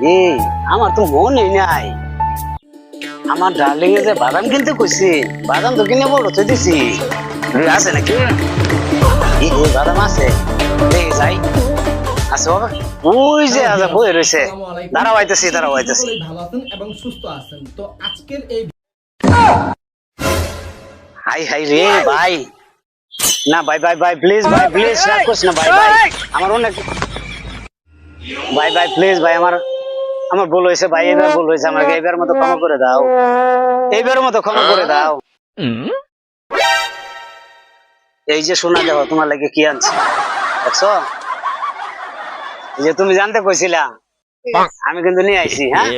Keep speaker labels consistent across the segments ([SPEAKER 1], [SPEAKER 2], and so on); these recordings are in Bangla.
[SPEAKER 1] এই আমার তো মনে নাই আমার ডার্লিং এ যে বাদাম কিনতে কইছি বাদাম তো কিনে বড় তো দিছি আছে নাকি এই বাদাম আছে এই যাই আছে বাবা ওই যে আজ বই রইছে দাঁড়াও আইতেছি
[SPEAKER 2] ভালো আছেন এবং সুস্থ আছেন তো আজকের এই
[SPEAKER 1] হাই হাই রে ভাই না ভাই ভাই ভাই প্লিজ ভাই প্লিজ রাগ করিস না ভাই ভাই আমার অনেক ভাই ভাই প্লিজ ভাই আমার ভুল হয়েছে ভাই এবার ভুল হয়েছে আমাকে এবার মতো ক্ষমা করে দাও এইবারের মতো ক্ষমা করে দাও এই যে শোনা দেখো তোমার লাগে কি আনছে দেখছো এই যে তুমি জানতে কইছিলা আমি কিন্তু নিয়ে আইছি হ্যাঁ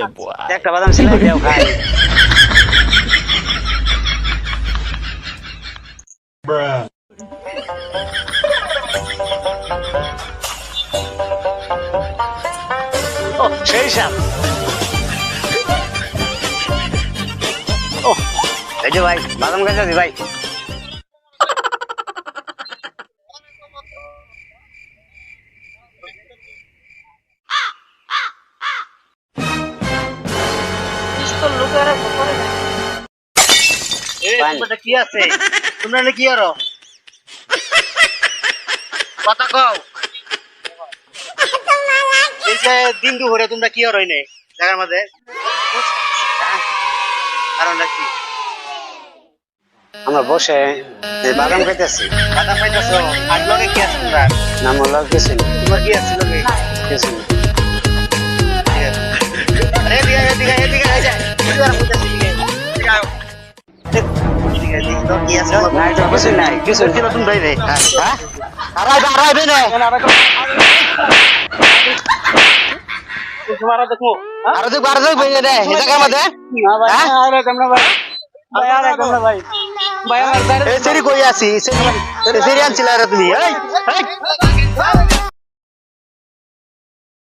[SPEAKER 1] একটা বাদাম সিলাই দাও খাই ও সেই সাপ ও এই যে ভাই বাদাম গাছ আছে ভাই কি আছে তোমরা কি আরো কথা কও এই যে দিন দুপুরে তোমরা কি আর হইনে জায়গার মধ্যে কারণটা কি আমরা বসে বাদাম খাইতেছি বাদাম খাইতেছো আর লগে কি আছে তোমরা না মোর লগে কিছু নেই তোমার কি আছে লগে কিছু নেই আরে দিয়া এদিকে এদিকে আয় যা কি আর বুঝাছি ঠিক আছে কি আছে নাই তো কিছু নাই কিছু কি নতুন ভাই রে হ্যাঁ আরাইবে না तुम्हारा देखो আরো দেখ ভাই রে এই জায়গার মধ্যে হ্যাঁ আরে কেমন ভাই ভাই আরে কেমন ভাই ভাই আমার এই সেরি কই আছি সেরি আনছিলা রে তুমি এই